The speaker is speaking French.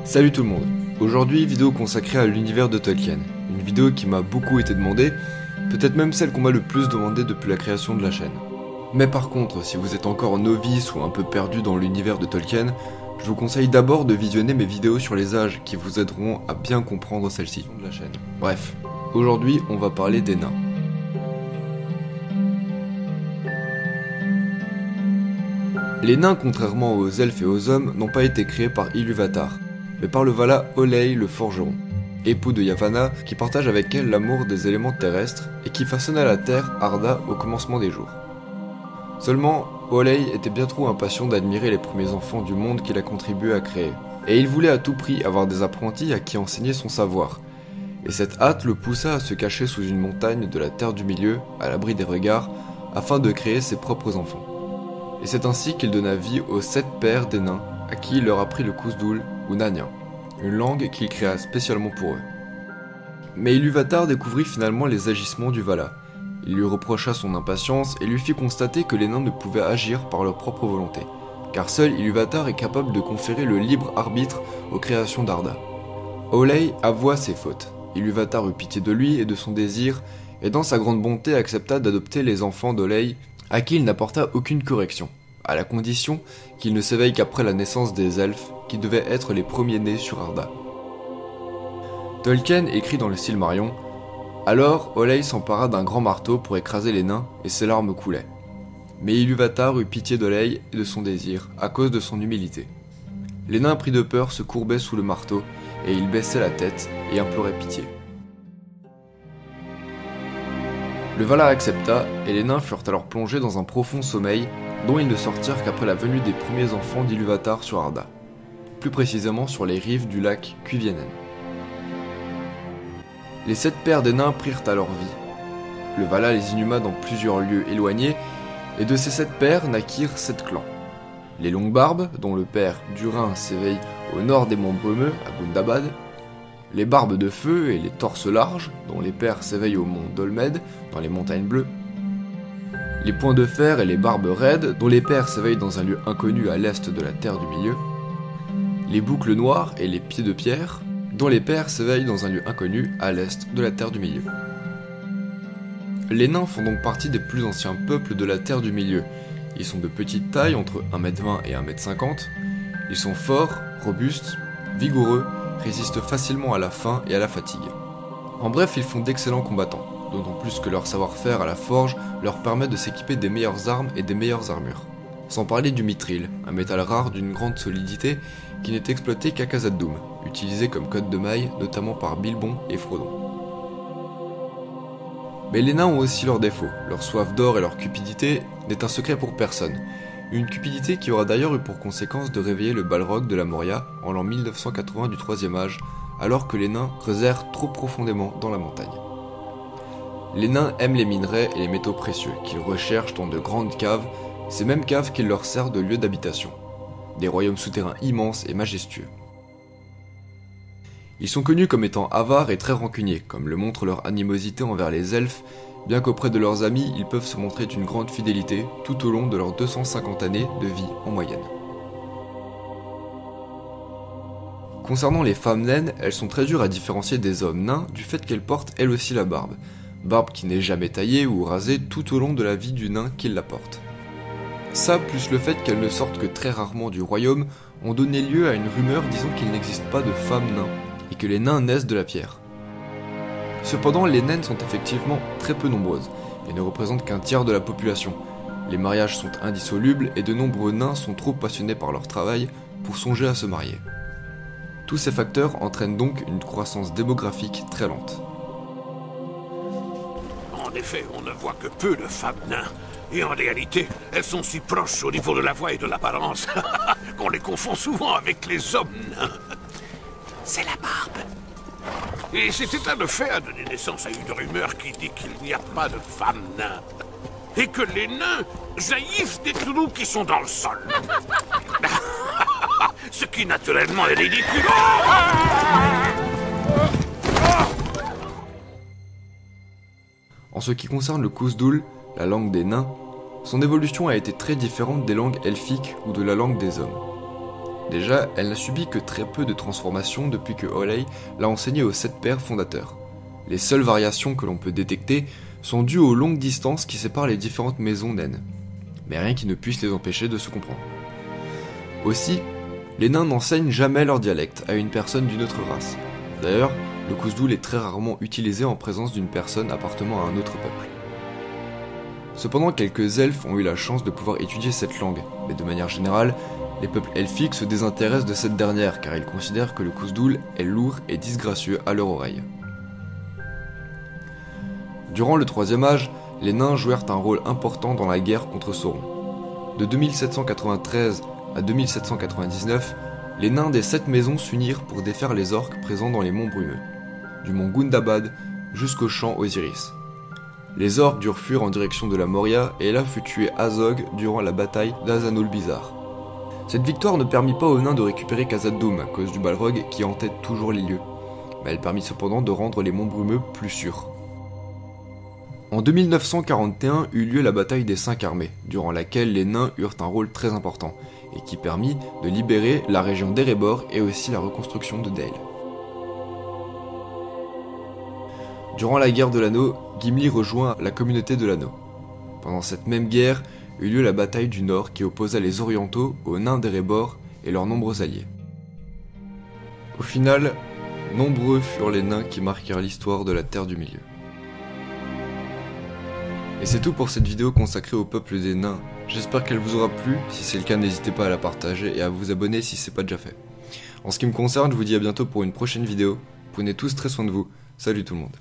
Salut tout le monde. Aujourd'hui, vidéo consacrée à l'univers de Tolkien. Une vidéo qui m'a beaucoup été demandée, peut-être même celle qu'on m'a le plus demandé depuis la création de la chaîne. Mais par contre, si vous êtes encore novice ou un peu perdu dans l'univers de Tolkien, je vous conseille d'abord de visionner mes vidéos sur les âges qui vous aideront à bien comprendre celle-ci de la chaîne. Bref, aujourd'hui on va parler des nains. Les nains, contrairement aux elfes et aux hommes, n'ont pas été créés par Ilúvatar, mais par le Vala Olei le forgeron, époux de Yavanna, qui partage avec elle l'amour des éléments terrestres et qui façonna la terre Arda au commencement des jours. Seulement, Olei était bien trop impatient d'admirer les premiers enfants du monde qu'il a contribué à créer, et il voulait à tout prix avoir des apprentis à qui enseigner son savoir, et cette hâte le poussa à se cacher sous une montagne de la Terre du Milieu, à l'abri des regards, afin de créer ses propres enfants. Et c'est ainsi qu'il donna vie aux 7 pères des nains, à qui il leur apprit le Khuzdul ou Nanien, une langue qu'il créa spécialement pour eux. Mais Ilúvatar découvrit finalement les agissements du Vala. Il lui reprocha son impatience et lui fit constater que les nains ne pouvaient agir par leur propre volonté, car seul Ilúvatar est capable de conférer le libre arbitre aux créations d'Arda. Olei avoua ses fautes. Ilúvatar eut pitié de lui et de son désir, et dans sa grande bonté accepta d'adopter les enfants d'Olei, à qui il n'apporta aucune correction, à la condition qu'il ne s'éveille qu'après la naissance des elfes, qui devaient être les premiers-nés sur Arda. Tolkien écrit dans le Silmarillion: alors Olei s'empara d'un grand marteau pour écraser les nains, et ses larmes coulaient. Mais Ilúvatar eut pitié d'Olei et de son désir, à cause de son humilité. Les nains pris de peur se courbaient sous le marteau, et ils baissaient la tête et imploraient pitié. Le Vala accepta, et les nains furent alors plongés dans un profond sommeil, dont ils ne sortirent qu'après la venue des premiers enfants d'Ilúvatar sur Arda, plus précisément sur les rives du lac Cuiviénen. Les 7 pères des nains prirent alors vie. Le Vala les inhuma dans plusieurs lieux éloignés, et de ces 7 pères naquirent 7 clans. Les Longbarbes, dont le père Durin s'éveille au nord des monts Brumeux, à Gundabad, les Barbes de Feu et les Torses Larges, dont les pères s'éveillent au mont Dolmed, dans les montagnes bleues, les Poings de Fer et les Barbes Raides, dont les pères s'éveillent dans un lieu inconnu à l'est de la Terre du Milieu, les Boucles Noires et les Pieds de Pierre, dont les pères s'éveillent dans un lieu inconnu à l'est de la Terre du Milieu. Les nains font donc partie des plus anciens peuples de la Terre du Milieu. Ils sont de petite taille, entre 1m20 et 1m50, ils sont forts, robustes, vigoureux, résistent facilement à la faim et à la fatigue. En bref, ils font d'excellents combattants, d'autant plus que leur savoir-faire à la forge leur permet de s'équiper des meilleures armes et des meilleures armures. Sans parler du mithril, un métal rare d'une grande solidité qui n'est exploité qu'à Khazad-dûm, utilisé comme cotte de maille notamment par Bilbon et Frodon. Mais les nains ont aussi leurs défauts, leur soif d'or et leur cupidité n'est un secret pour personne. Une cupidité qui aura d'ailleurs eu pour conséquence de réveiller le Balrog de la Moria en l'an 1980 du Troisième Âge, alors que les nains creusèrent trop profondément dans la montagne. Les nains aiment les minerais et les métaux précieux, qu'ils recherchent dans de grandes caves, ces mêmes caves qui leur servent de lieu d'habitation. Des royaumes souterrains immenses et majestueux. Ils sont connus comme étant avares et très rancuniers, comme le montre leur animosité envers les elfes, bien qu'auprès de leurs amis, ils peuvent se montrer d'une grande fidélité tout au long de leurs 250 années de vie en moyenne. Concernant les femmes naines, elles sont très dures à différencier des hommes nains du fait qu'elles portent elles aussi la barbe qui n'est jamais taillée ou rasée tout au long de la vie du nain qui la porte. Ça, plus le fait qu'elles ne sortent que très rarement du royaume, ont donné lieu à une rumeur disant qu'il n'existe pas de femmes nains, et que les nains naissent de la pierre. Cependant, les naines sont effectivement très peu nombreuses, et ne représentent qu'un tiers de la population. Les mariages sont indissolubles, et de nombreux nains sont trop passionnés par leur travail pour songer à se marier. Tous ces facteurs entraînent donc une croissance démographique très lente. En effet, on ne voit que peu de femmes nains. Et en réalité, elles sont si proches au niveau de la voix et de l'apparence qu'on les confond souvent avec les hommes nains. C'est la barbe. Et cet état de fait a donné naissance à une rumeur qui dit qu'il n'y a pas de femmes nains. Et que les nains jaillissent des trous qui sont dans le sol. Ce qui naturellement est ridicule. En ce qui concerne le Khuzdul, la langue des nains, son évolution a été très différente des langues elfiques ou de la langue des hommes. Déjà, elle n'a subi que très peu de transformations depuis que Olay l'a enseigné aux 7 pères fondateurs. Les seules variations que l'on peut détecter sont dues aux longues distances qui séparent les différentes maisons naines, mais rien qui ne puisse les empêcher de se comprendre. Aussi, les nains n'enseignent jamais leur dialecte à une personne d'une autre race. D'ailleurs, le Khouzdul est très rarement utilisé en présence d'une personne appartenant à un autre peuple. Cependant, quelques elfes ont eu la chance de pouvoir étudier cette langue, mais de manière générale, les peuples elfiques se désintéressent de cette dernière car ils considèrent que le Khouzdul est lourd et disgracieux à leur oreille. Durant le Troisième Âge, les nains jouèrent un rôle important dans la guerre contre Sauron. De 2793 à 2799, les nains des 7 maisons s'unirent pour défaire les orques présents dans les monts brumeux, du mont Gundabad jusqu'au champ Osiris. Les orques durent fuir en direction de la Moria et là fut tué Azog durant la bataille d'Azanul-Bizarre. Cette victoire ne permit pas aux nains de récupérer Khazad-dûm à cause du Balrog qui hantait toujours les lieux, mais elle permit cependant de rendre les monts brumeux plus sûrs. En 2941 eut lieu la bataille des 5 armées, durant laquelle les nains eurent un rôle très important, et qui permit de libérer la région d'Erebor et aussi la reconstruction de Dale. Durant la guerre de l'anneau, Gimli rejoint la communauté de l'anneau. Pendant cette même guerre, eut lieu la bataille du Nord qui opposa les Orientaux aux nains d'Erebor et leurs nombreux alliés. Au final, nombreux furent les nains qui marquèrent l'histoire de la Terre du Milieu. Et c'est tout pour cette vidéo consacrée au peuple des nains. J'espère qu'elle vous aura plu, si c'est le cas n'hésitez pas à la partager et à vous abonner si c'est pas déjà fait. En ce qui me concerne, je vous dis à bientôt pour une prochaine vidéo. Prenez tous très soin de vous, salut tout le monde.